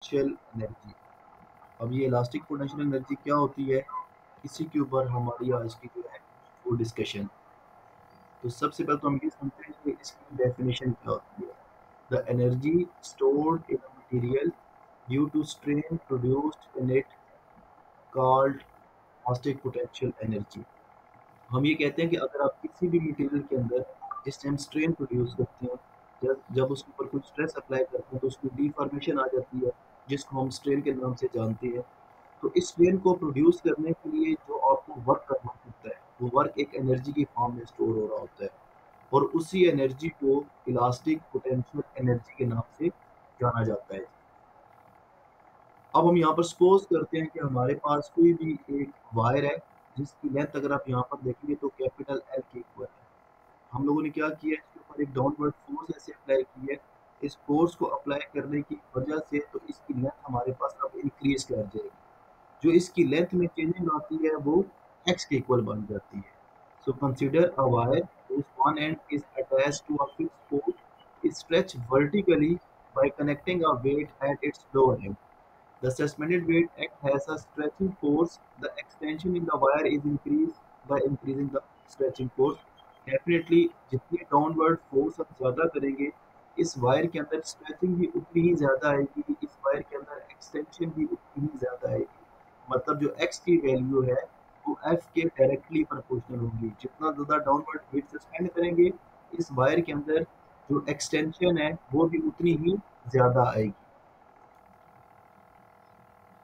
Potential energy. अब ये elastic potential energy क्या होती है, इसी के ऊपर हमारी आज की जो है वो डिस्कशन। तो सबसे पहले तो हम ये समझते हैं कि इसकी डेफिनेशन क्या होती है। The energy stored in a material due to strain produced in it called elastic potential energy. हम ये कहते हैं कि अगर आप किसी भी मटेरियल के अंदर जिस टाइम स्ट्रेन प्रोड्यूस करते हैं, जब जब उसके ऊपर कुछ स्ट्रेस अप्लाई करते हैं तो उसकी डिफॉर्मेशन आ जाती है, जिसको हम स्ट्रेन के नाम से जानते हैं। तो इस स्ट्रेन को प्रोड्यूस करने के लिए जो आपको वर्क करना होता है, वो वर्क एक एनर्जी की फॉर्म में स्टोर हो रहा होता है, और उसी एनर्जी को इलास्टिक पोटेंशियल एनर्जी के नाम से जाना जाता है। अब हम यहाँ पर सपोज करते हैं कि हमारे पास कोई भी एक वायर है, जिसकी लेंथ अगर आप यहाँ पर देखेंगे तो कैपिटल एल के इक्वल है। हम लोगों ने क्या किया है, इसके ऊपर एक डाउनवर्ड फोर्स ऐसे अप्लाई की है। इस फोर्स को अप्लाई करने की वजह से तो इसकी लेंथ हमारे पास अब इंक्रीज कर जाएगी। जो इसकी लेंथ में चेंजिंग आती है वो एक्स के इक्वल बन जाती है। So consider a wire whose one end is attached to a fixed pole is stretched vertically by connecting a weight at its lower end. The suspended weight act has a stretching force. The extension in the wire is increased by increasing the stretching force. Definitely जितनी downward force हम ज़्यादा करेंगे, इस wire के अंदर stretching भी उतनी ही ज़्यादा आएगी, इस वायर के अंदर एक्सटेंशन भी उतनी ही ज़्यादा आएगी। मतलब जो एक्स की वैल्यू है वो एफ के डायरेक्टली प्रोपोर्शनल होगी। जितना ज़्यादा डाउनवर्ड वेट सस्पेंड करेंगे, इस वायर के अंदर जो एक्सटेंशन है वो भी उतनी ही ज़्यादा आएगी।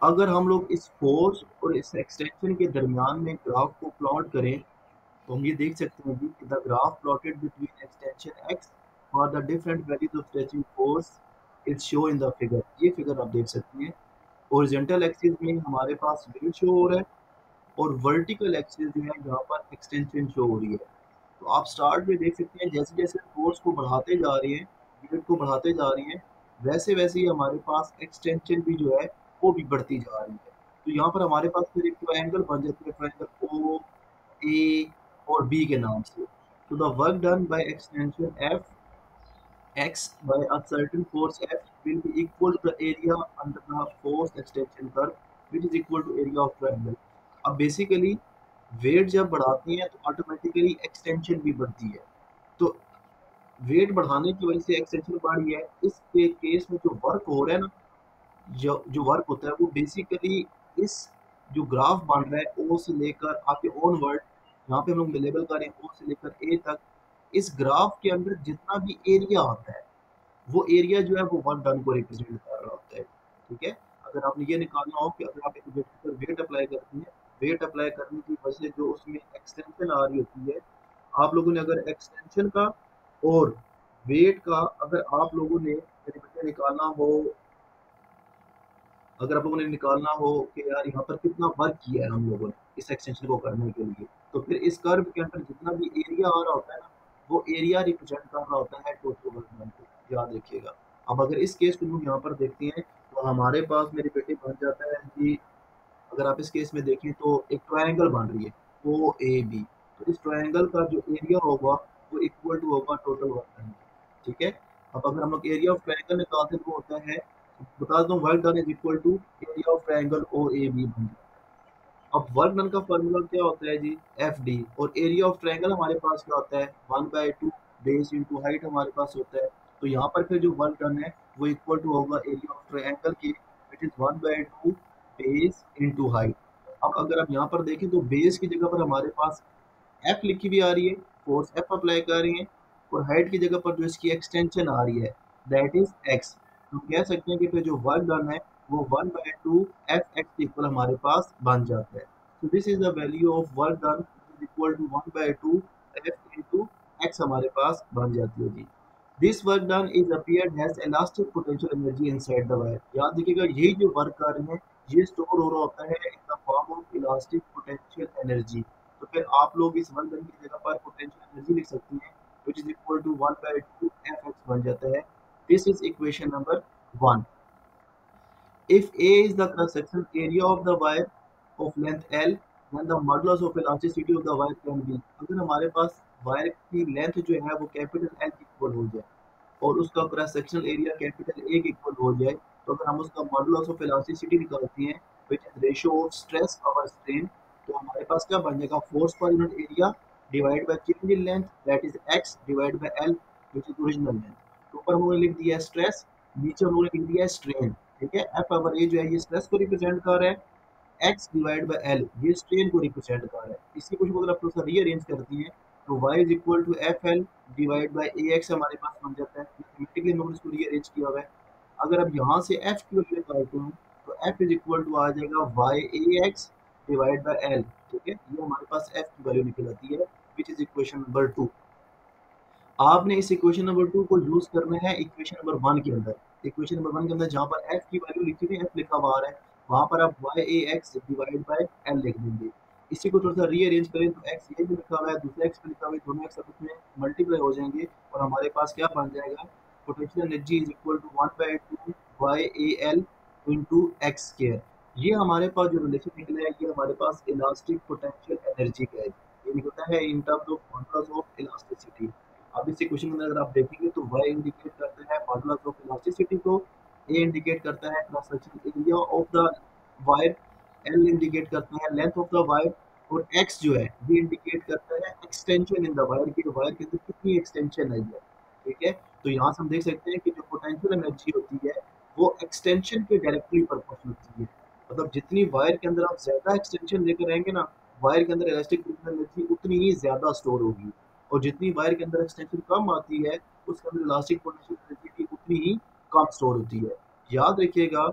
अगर हम लोग इस फोर्स और इस एक्सटेंशन के दरमियान में ग्राफ को प्लॉट करें, तो हम ये देख सकते हैं कि the graph plotted between extension X और the different values of stretching force is show in the figure. ये फिगर आप देख सकते हैं। ओरिजेंटल एक्सिस में हमारे पास वेट शो हो रहा है, और वर्टिकल एक्सिस जो है यहाँ पर एक्सटेंशन शो हो रही है। तो आप स्टार्ट में देख सकते हैं जैसे जैसे फोर्स को बढ़ाते जा रहे हैं, वेट को बढ़ाते जा रहे हैं, वैसे वैसे ही हमारे पास एक्सटेंशन भी जो है वो भी बढ़ती जा रही है। तो यहाँ पर हमारे पास फिर एक ट्रायंगल बन जाती है, ट्रायंगल ओ ए और बी के नाम से। तो the work done by extension F x by a certain force F will be equal to the area under the force extension curve, which is equal to area of triangle. अब basically wait जब बढ़ाते हैं तो automatically extension भी बढ़ती है। तो wait बढ़ाने की वजह से एक्सटेंशन बढ़ी है। इस केस में जो वर्क हो रहा है ना, जो जो वर्क होता है वो बेसिकली इस जो ग्राफ बन रहा है ओ से लेकर आपके ओन वर्ड, यहाँ पे हम लोग लेबल करें ओ से लेकर ए तक, इस ग्राफ के अंदर जितना भी एरिया आता है वो एरिया जो है वो वर्क डन को रिप्रेजेंट कर रहा होता है। ठीक है। अगर आपने ये निकालना हो कि अगर आप एक ऑब्जेक्ट पर वेट अप्लाई करते हैं, वेट अप्लाई करने की वजह से जो उसमें एक्सटेंशन आ रही होती है, आप लोगों ने अगर एक्सटेंशन का और वेट का अगर आप लोगों ने मेरे बच्चे निकालना हो, अगर आप लोगों ने निकालना हो कि यार यहाँ पर कितना वर्क किया है हम लोगों ने इस एक्सटेंशन को करने के लिए, तो फिर इस कर्व के अंदर जितना भी एरिया आ रहा होता है ना, वो एरिया रिप्रेजेंट कर रहा होता है टोटल वर्क डन को। याद रखिएगा। अब अगर इस केस को लोग यहाँ पर देखते हैं तो हमारे पास मेरे बेटे बन जाता है कि अगर आप इस केस में देखें तो एक ट्रायंगल बन रही है ओ ए बी। तो इस ट्रायंगल का जो एरिया होगा वो इक्वल टू होगा टोटल वर्क डन। ठीक है। अब अगर हम लोग एरिया ऑफ ट्रायंगल निकालते हैं तो वो होता है, बता दूं, work done is equal to area of triangle O A B बन जाता है। अब वर्क डन का फॉर्मूला क्या होता है जी, एफ डी, और एरिया ऑफ ट्रायंगल हमारे पास क्या होता है, 1/2 बेस इंटू हाइट हमारे पास होता है। तो यहाँ पर फिर जो वर्क डन है वो इक्वल टू होगा एरिया ऑफ ट्रायंगल की, which is 1/2 base into height. अब अगर आप यहाँ पर देखें तो बेस की जगह पर हमारे पास एफ लिखी भी आ रही है, फोर्स एफ अप्लाई कर रही है, और हाइट की जगह पर जो इसकी एक्सटेंशन आ रही है दैट इज एक्स। तो कह सकते हैं कि फिर जो वर्क डन है वो 1/2 एफ एक्स इक्वल हमारे पास बन जाता है। तो this is the value of work done is equal to 1/2 F into X हमारे पास बन जाती है जी। This work done is appeared has elastic potential energy inside the wire. याद रखिएगा यही जो वर्क कर रहे हैं ये स्टोर हो रहा होता है in the form of elastic potential energy. तो फिर आप लोग इस वर्क डन की जगह पर पोटेंशियल एनर्जी लिख सकते हैं, which is equal to 1/2 fx बन जाता है। This is equation number 1। If A is the cross-sectional area of the wire of length L, then the modulus of elasticity of the wire can be। अगर हमारे पास wire की length जो है वो capital L की इक्वल हो जाए और उसका cross sectional area capital A के इक्वल हो जाए, तो अगर हम उसका मॉडुलस ऑफ इलास्टिसिटी निकालते हैं which is ratio of stress over strain, तो हमारे पास क्या बन जाएगा, force per unit area divide by change in length that is x divide by l which is original length. तो ऊपर हम लोगों ने लिख दिया है स्ट्रेस, नीचे हम लोगों ने लिख दिया है स्ट्रेन। ठीक है, एफ ओवर ए जो है ये स्ट्रेस को रिप्रेजेंट कर रहा है, एक्स डिवाइड बाई एल ये स्ट्रेन को रिप्रेजेंट कर रहा है। इसी कुछ अगर आप थोड़ा सा रीअरेंज करती हैं तो y is equal to F L divide by A X हमारे पास बन जाता है। मैथमेटिकली हमने इसको रीअरेंज किया हुआ है। अगर अब यहाँ से f की वैल्यू निकालते हैं तो f इज इक्वल टू आ जाएगा Y A X divide by L. ठीक है, ये हमारे पास f की वैल्यू निकल आती है विच इज इक्वेशन नंबर 2। आपने इस इक्वेशन नंबर 2 को यूज करना है इक्वेशन नंबर 1 के अंदर। इक्वेशन नंबर 1 के अंदर जहां पर f की वैल्यू लिखी हुई है, f लिखा हुआ आ रहा है, वहां पर आप y a x divide by l लिख देंगे। इसी को थोड़ा सा रीअरेंज करें तो x ये भी लिखा हुआ है, दूसरा x भी लिखा हुआ है, दोनों x आपस में मल्टीप्लाई हो जाएंगे और हमारे पास क्या बन जाएगा, potential energy is equal to 1/2 y a l into x square. ये हमारे पास जो रिलेशन निकला है ये हमारे पास इलास्टिक पोटेंशियल एनर्जी का है। ये निकलता है in terms of modulus of elasticity. अब इस इक्वेशन में अगर आप देखेंगे तो y इंडिकेट करता है मॉडुलस ऑफ इलास्टिसिटी को, a इंडिकेट करता है cross sectional area of the wire, l indicate करता है लेंथ ऑफ द वायर और x जो है ये इंडिकेट करता है एक्सटेंशन इन द वायर की वायर के अंदर कितनी एक्सटेंशन आई है। ठीक है, तो यहाँ से हम देख सकते हैं कि जो पोटेंशियल एनर्जी होती है वो एक्सटेंशन के डायरेक्टली प्रोपोर्शनल होती है। मतलब जितनी वायर के अंदर आप ज्यादा एक्सटेंशन लेकर आएंगे ना, वायर के अंदर इलास्टिक एनर्जी उतनी ही ज्यादा स्टोर होगी, और जितनी वायर के अंदर एक्सटेंशन कम आती है उसके अंदर इलास्टिक पोटेंशियल एनर्जी की उतनी ही कम स्टोर होती है। याद रखिएगा